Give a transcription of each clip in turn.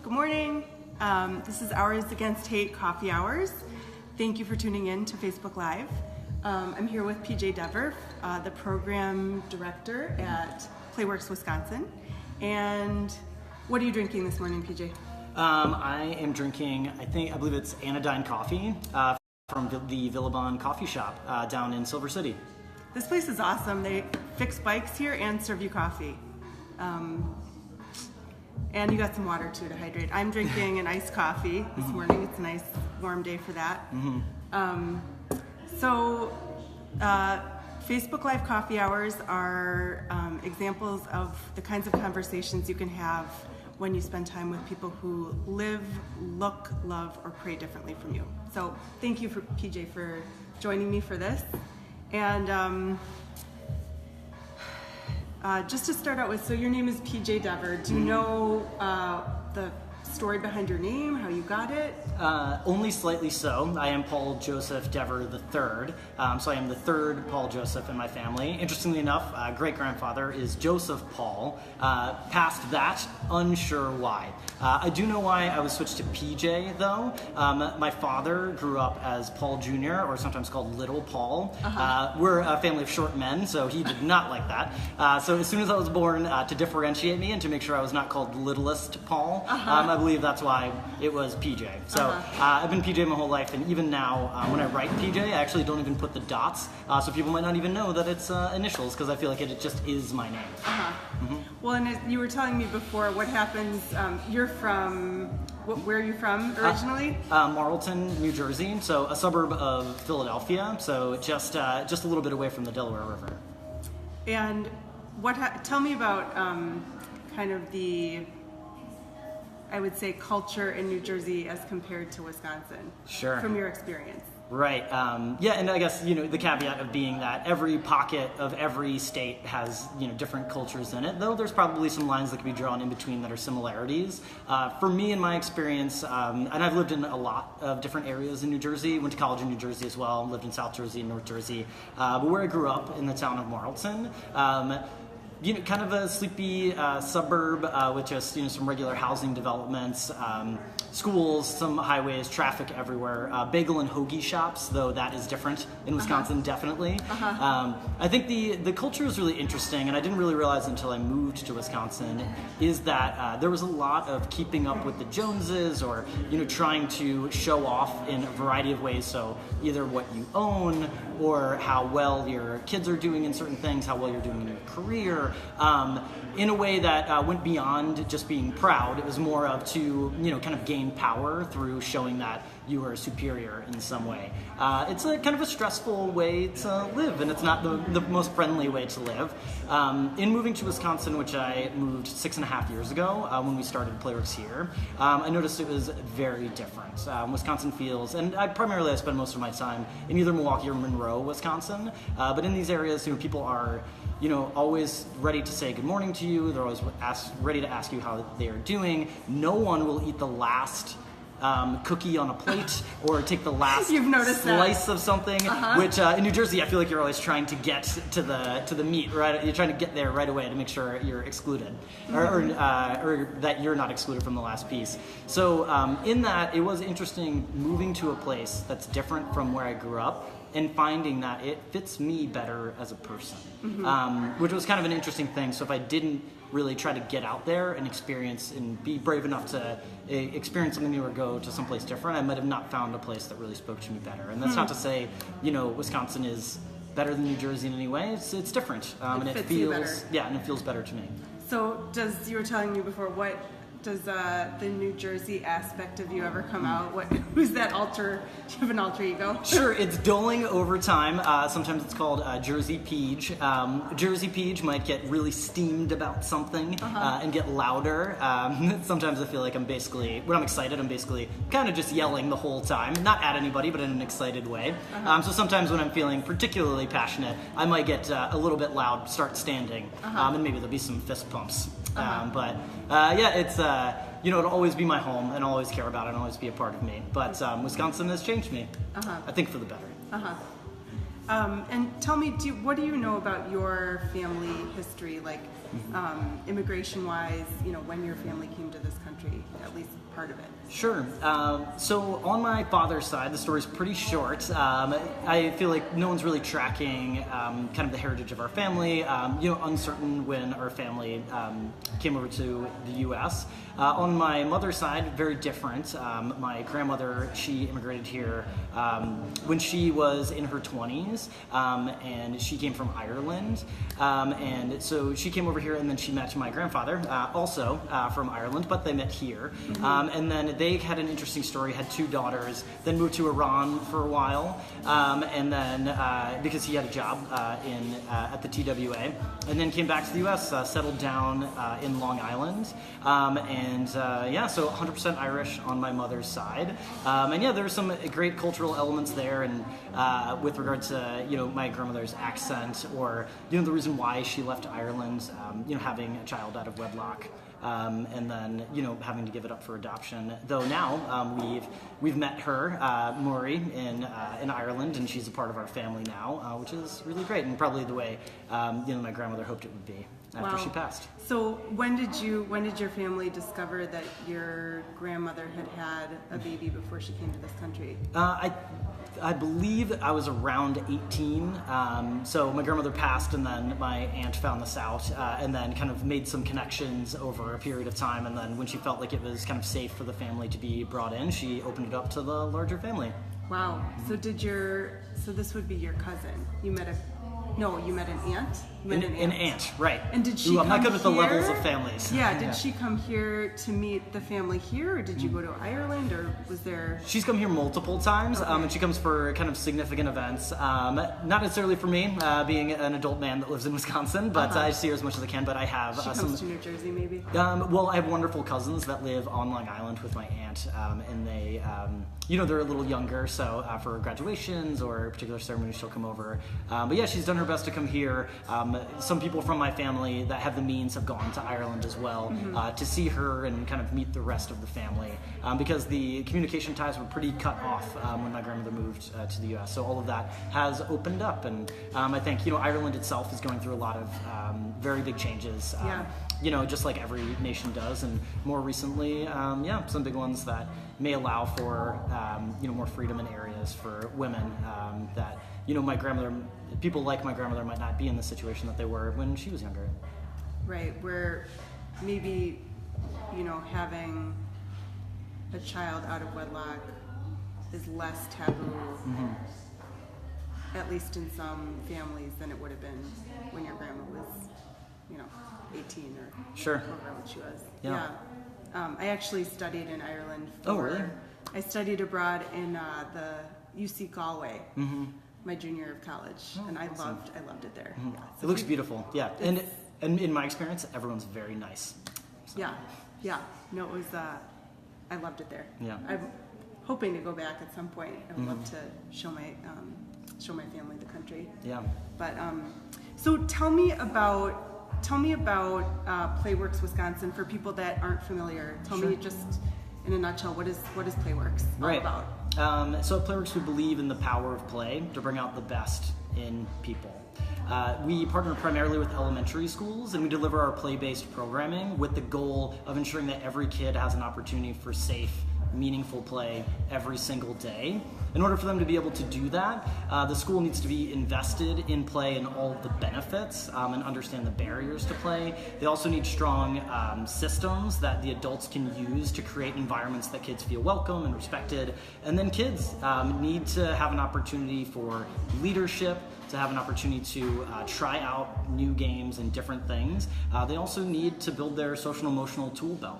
Good morning. This is Hours Against Hate Coffee Hours. Thank you for tuning in to Facebook Live. I'm here with PJ Dever, the program director at Playworks Wisconsin. And what are you drinking this morning, PJ? I am drinking, I believe it's Anodyne Coffee from the Villabon Coffee Shop down in Silver City. This place is awesome. They fix bikes here and serve you coffee. And you got some water too to hydrate. I'm drinking an iced coffee this morning. It's a nice warm day for that. Facebook Live coffee hours are examples of the kinds of conversations you can have when you spend time with people who live, look, love, or pray differently from you. So thank you, PJ, for joining me for this. And just to start out with, so your name is PJ Dever. Do you know the story behind your name, how you got it? Only slightly so. I am Paul Joseph Dever III, so I am the third Paul Joseph in my family. Interestingly enough, great-grandfather is Joseph Paul. Past that, unsure why. I do know why I was switched to PJ, though. My father grew up as Paul Jr., or sometimes called Little Paul. We're a family of short men, so he did not like that. So as soon as I was born, to differentiate me and to make sure I was not called Littlest Paul, I believe that's why it was PJ. So I've been PJ my whole life, and even now when I write PJ, I actually don't even put the dots, so people might not even know that it's initials, because I feel like it just is my name. Well, and you were telling me before what happens, you're from, where are you from originally? Marlton, New Jersey, so a suburb of Philadelphia, so just a little bit away from the Delaware River. And tell me about kind of the, I would say, culture in New Jersey as compared to Wisconsin. Sure. From your experience. Right. Yeah, and I guess, the caveat of being that every pocket of every state has, different cultures in it, though there's probably some lines that can be drawn in between that are similarities. For me, in my experience, and I've lived in a lot of different areas in New Jersey, went to college in New Jersey as well, lived in South Jersey and North Jersey, but where I grew up in the town of Marlton, kind of a sleepy suburb with just some regular housing developments, schools, some highways, traffic everywhere. Bagel and hoagie shops, though that is different in Wisconsin, definitely. I think the culture is really interesting, and I didn't really realize until I moved to Wisconsin, is that there was a lot of keeping up with the Joneses, or trying to show off in a variety of ways. So either what you own, or how well your kids are doing in certain things, how well you're doing in your career, in a way that went beyond just being proud. It was more of to, kind of gain power through showing that you are superior in some way. It's a kind of a stressful way to live, and it's not the most friendly way to live. In moving to Wisconsin, which I moved 6.5 years ago when we started Playworks here, I noticed it was very different. Wisconsin feels, and I spend most of my time in either Milwaukee or Monroe, Wisconsin, but in these areas, people are always ready to say good morning to you. They're always ready to ask you how they are doing. No one will eat the last cookie on a plate or take the last slice of something, which in New Jersey I feel like you're always trying to get to the meat, right? You're trying to get there right away to make sure you're excluded, or that you're not excluded from the last piece. So in that, it was interesting moving to a place that's different from where I grew up, and finding that it fits me better as a person, which was kind of an interesting thing. So if I didn't really try to get out there and experience and be brave enough to experience something new or go to someplace different, I might have not found a place that really spoke to me better. And that's not to say, Wisconsin is better than New Jersey in any way. It's different, and it feels better to me. So you were telling me before, what does the New Jersey aspect of you ever come out? Who's that alter? Do you have an alter ego? Sure, it's dulling over time. Sometimes it's called Jersey Peach. Jersey Peach might get really steamed about something and get louder. Sometimes I feel like when I'm excited, I'm basically kind of just yelling the whole time, not at anybody, but in an excited way. So sometimes when I'm feeling particularly passionate, I might get a little bit loud, start standing, and maybe there'll be some fist pumps. It's it'll always be my home, and I'll always care about it, and always be a part of me. But Wisconsin has changed me, I think, for the better. And tell me, what do you know about your family history, like immigration-wise, when your family came to this country, at least part of it? Sure. So on my father's side, the story's pretty short. I feel like no one's really tracking kind of the heritage of our family. Uncertain when our family came over to the U.S. On my mother's side, very different. My grandmother, she immigrated here when she was in her 20s, and she came from Ireland. And so she came over here, and then she met my grandfather, also from Ireland, but they met here. And then they had an interesting story, had 2 daughters, then moved to Iran for a while, and then because he had a job at the TWA, and then came back to the U.S., settled down in Long Island, so 100% Irish on my mother's side, there's some great cultural elements there, and with regard to my grandmother's accent, or the reason why she left Ireland, having a child out of wedlock. And then having to give it up for adoption. Though now we've met her, Maury, in Ireland, and she's a part of our family now, which is really great, and probably the way my grandmother hoped it would be after she passed. So when did your family discover that your grandmother had a baby before she came to this country? I believe I was around 18. So my grandmother passed, and then my aunt found this out, and then kind of made some connections over a period of time. And then when she felt like it was kind of safe for the family to be brought in, she opened it up to the larger family. Wow. So this would be your cousin. You met an aunt? An aunt, right. And did she I'm not good here? with the levels of families. Yeah, did she come here to meet the family here, or did you go to Ireland, or was there... She's come here multiple times, okay. And she comes for kind of significant events. Not necessarily for me, being an adult man that lives in Wisconsin, but I see her as much as I can, but I have She comes to New Jersey, maybe? Well, I have wonderful cousins that live on Long Island with my aunt, and they, they're a little younger, so for graduations or particular ceremonies, she'll come over. But yeah, she's done her best to come here. Some people from my family that have the means have gone to Ireland as well, to see her and kind of meet the rest of the family, because the communication ties were pretty cut off when my grandmother moved to the U.S. So all of that has opened up, and I think Ireland itself is going through a lot of very big changes. Just like every nation does, and more recently, some big ones that may allow for more freedom in areas for women that my grandmother, people like my grandmother might not be in the situation that they were when she was younger. Right, where maybe having a child out of wedlock is less taboo, at least in some families, than it would have been when your grandma was 18 or sure, whatever she was. Yeah. I actually studied in Ireland. Oh, really? I studied abroad in the UC Galway, my junior year of college, and I loved it there. Yeah. So it looks beautiful. Yeah, and in my experience, everyone's very nice. So. Yeah. No, it was. I loved it there. Yeah. I'm hoping to go back at some point. I would love to show my family the country. Yeah. But so tell me about Playworks Wisconsin for people that aren't familiar. Tell me just in a nutshell, what is Playworks all about? So at Playworks, we believe in the power of play to bring out the best in people. We partner primarily with elementary schools, and we deliver our play-based programming with the goal of ensuring that every kid has an opportunity for safe, meaningful play every single day. In order for them to be able to do that, the school needs to be invested in play and all of the benefits, and understand the barriers to play. They also need strong systems that the adults can use to create environments that kids feel welcome and respected. And then kids need to have an opportunity for leadership, to have an opportunity to try out new games and different things. They also need to build their social and emotional tool belt.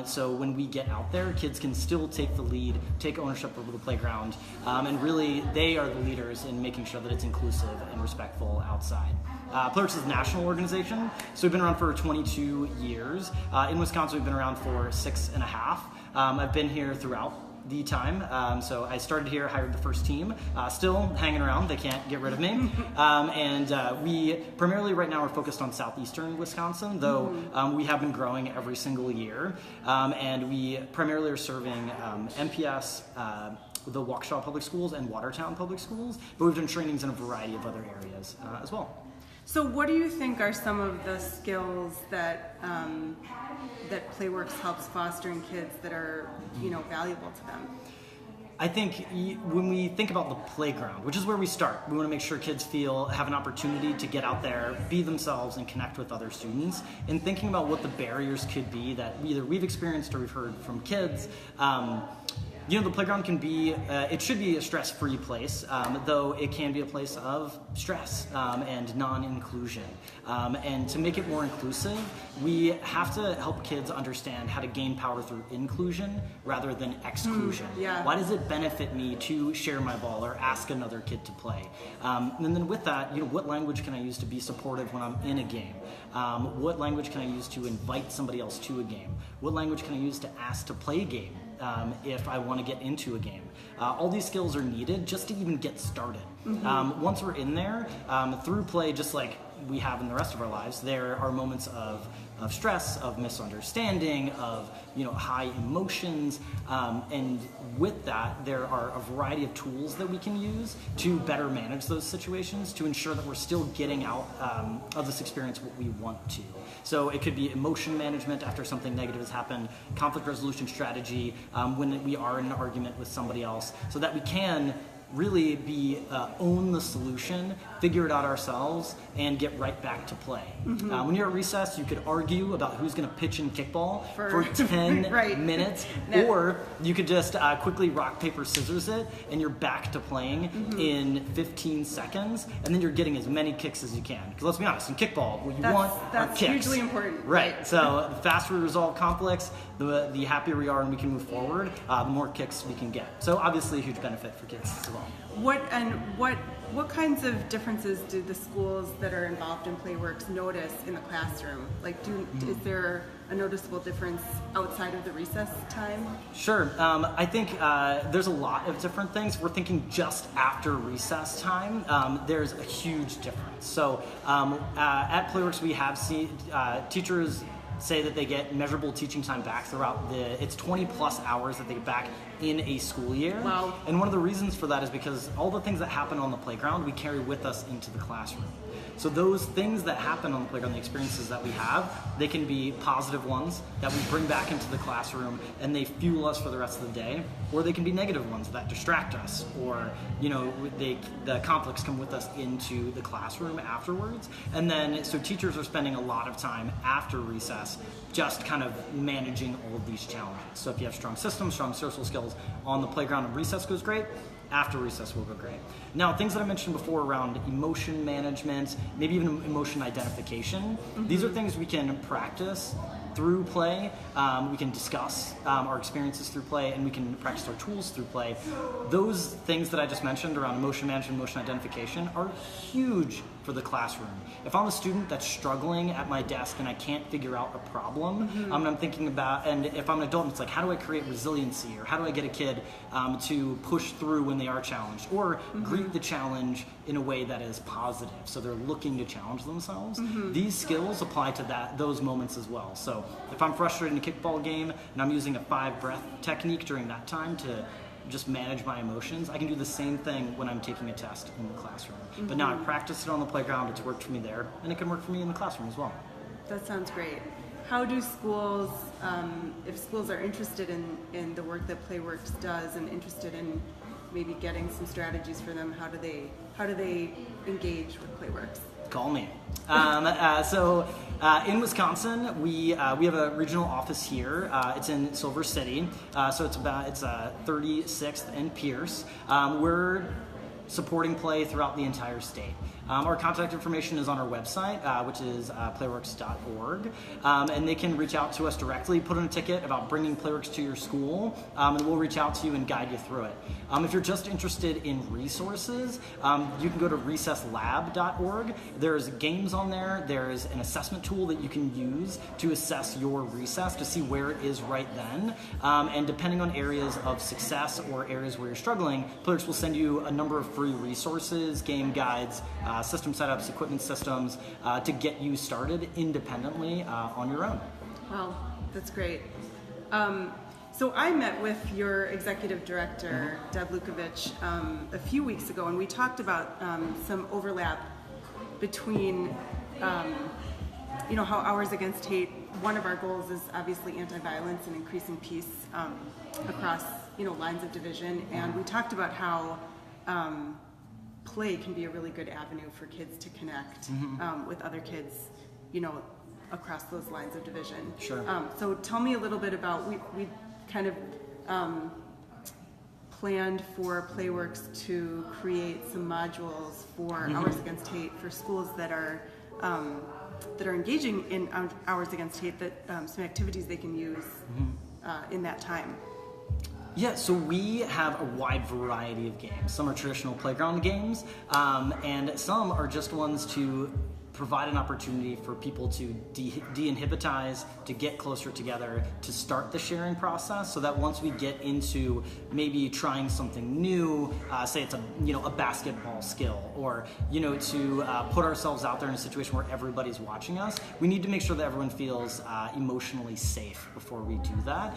So when we get out there, kids can still take the lead, take ownership over the playground, and really they are the leaders in making sure that it's inclusive and respectful outside. Playworks is a national organization, so we've been around for 22 years. In Wisconsin, we've been around for 6.5. I've been here throughout the time. So I started here, hired the first team, still hanging around, they can't get rid of me. And we primarily right now are focused on southeastern Wisconsin, though we have been growing every single year. And we primarily are serving MPS, the Waukesha Public Schools and Watertown Public Schools, but we've done trainings in a variety of other areas as well. So what do you think are some of the skills that that Playworks helps foster in kids that are, valuable to them? I think when we think about the playground, which is where we start, we want to make sure kids have an opportunity to get out there, be themselves, and connect with other students. And thinking about what the barriers could be that either we've experienced or we've heard from kids, the playground can be, it should be a stress-free place, though it can be a place of stress and non-inclusion. And to make it more inclusive, we have to help kids understand how to gain power through inclusion rather than exclusion. Yeah. Why does it benefit me to share my ball or ask another kid to play? And then with that, what language can I use to be supportive when I'm in a game? What language can I use to invite somebody else to a game? What language can I use to ask to play a game? If I want to get into a game. All these skills are needed just to even get started. Once we're in there, through play, just like we have in the rest of our lives, there are moments of stress, of misunderstanding, of high emotions, and with that, there are a variety of tools that we can use to better manage those situations to ensure that we're still getting out of this experience what we want to. So it could be emotion management after something negative has happened, conflict resolution strategy when we are in an argument with somebody else, so that we can really own the solution, figure it out ourselves, and get right back to play. When you're at recess, you could argue about who's going to pitch in kickball for 10 right. minutes, or you could just quickly rock, paper, scissors it, and you're back to playing in 15 seconds, and then you're getting as many kicks as you can. Because let's be honest, in kickball, what you want are kicks. That's hugely important. Right. So the faster we resolve conflicts, the happier we are and we can move forward, the more kicks we can get. So obviously a huge benefit for kids as well. What kinds of differences do the schools that are involved in Playworks notice in the classroom? Like, is there a noticeable difference outside of the recess time? Sure. I think there's a lot of different things. We're thinking just after recess time, there's a huge difference. So at Playworks, we have seen teachers say that they get measurable teaching time back throughout it's 20 plus hours that they get back in a school year. Wow. And one of the reasons for that is because all the things that happen on the playground, we carry with us into the classroom. So those things that happen on the playground, the experiences that we have, they can be positive ones that we bring back into the classroom and they fuel us for the rest of the day, or they can be negative ones that distract us, or the conflicts come with us into the classroom afterwards. And then so teachers are spending a lot of time after recess just kind of managing all of these challenges. So if you have strong systems, strong social skills on the playground and recess goes great, after recess will go great. Now, things that I mentioned before around emotion management, maybe even emotion identification, these are things we can practice through play. We can discuss our experiences through play, and we can practice our tools through play. Those things that I just mentioned around emotion management, emotion identification are huge for the classroom. If I'm a student that's struggling at my desk and I can't figure out a problem, I'm thinking about, and if I'm an adult, it's like, how do I create resiliency, or how do I get a kid to push through when they are challenged, or greet the challenge in a way that is positive, so they're looking to challenge themselves. These skills apply to those moments as well. So if I'm frustrated in a kickball game and I'm using a 5-breath technique during that time to just manage my emotions, I can do the same thing when I'm taking a test in the classroom. But now I practiced it on the playground, it's worked for me there, and it can work for me in the classroom as well. That sounds great. How do schools, if schools are interested in the work that Playworks does and interested in maybe getting some strategies for them, how do they engage with Playworks? Call me. So in Wisconsin, we have a regional office here. It's in Silver City. So it's 36th and Pierce. We're supporting play throughout the entire state. Our contact information is on our website, which is playworks.org, and they can reach out to us directly, put in a ticket about bringing Playworks to your school, and we'll reach out to you and guide you through it. If you're just interested in resources, you can go to recesslab.org. There's games on there. There's an assessment tool that you can use to assess your recess to see where it is right then, and depending on areas of success or areas where you're struggling, Playworks will send you a number of free resources, game guides, system setups, equipment systems, to get you started independently on your own. Wow, that's great. So I met with your executive director, Deb Lukovich, a few weeks ago, and we talked about some overlap between, how Hours Against Hate, one of our goals is obviously anti-violence and increasing peace across, lines of division. And we talked about how play can be a really good avenue for kids to connect with other kids, across those lines of division. Sure. So tell me a little bit about, we kind of planned for Playworks to create some modules for Hours Against Hate for schools that are engaging in Hours Against Hate, that some activities they can use in that time. Yeah, so we have a wide variety of games. Some are traditional playground games, and some are just ones to provide an opportunity for people to de-inhibitize, to get closer together, to start the sharing process, so that once we get into maybe trying something new, say it's a basketball skill, or to put ourselves out there in a situation where everybody's watching us, we need to make sure that everyone feels emotionally safe before we do that.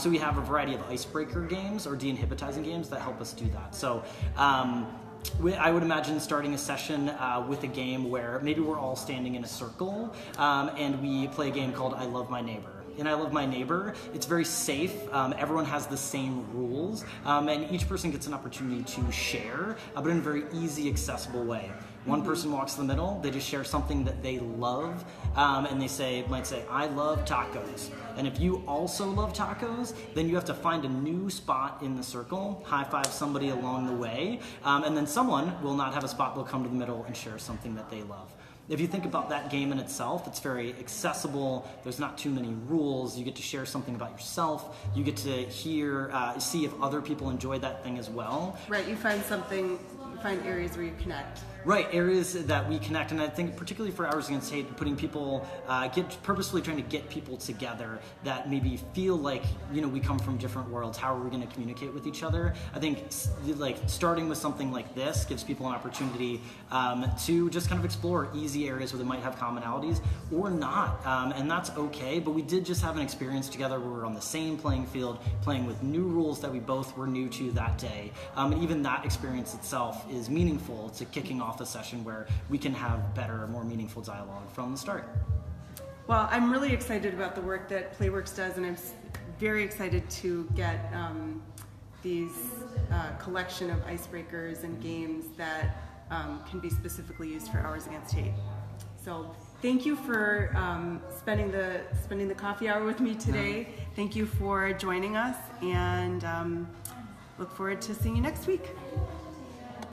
So we have a variety of icebreaker games or de-inhibitizing games that help us do that. So I would imagine starting a session with a game where maybe we're all standing in a circle and we play a game called I Love My Neighbor. In I Love My Neighbor, it's very safe. Everyone has the same rules, and each person gets an opportunity to share, but in a very easy, accessible way. One person walks in the middle, they just share something that they love, and they might say, I love tacos. And if you also love tacos, then you have to find a new spot in the circle, high five somebody along the way, and then someone will not have a spot, they'll come to the middle and share something that they love. If you think about that game in itself, it's very accessible. There's not too many rules. You get to share something about yourself. You get to see if other people enjoy that thing as well. Right, you find areas where you connect. Right, areas that we connect, and I think particularly for Hours Against Hate, putting people, purposefully trying to get people together that maybe feel like, we come from different worlds. How are we going to communicate with each other? I think starting with something like this gives people an opportunity to just kind of explore easy areas where they might have commonalities or not, and that's okay. But we did just have an experience together where we were on the same playing field, playing with new rules that we both were new to that day, and even that experience itself is meaningful to kicking off a session where we can have better, more meaningful dialogue from the start. Well, I'm really excited about the work that Playworks does, and I'm very excited to get these collection of icebreakers and games that can be specifically used for Hours Against Hate. So thank you for spending the coffee hour with me today. Thank you for joining us, and look forward to seeing you next week.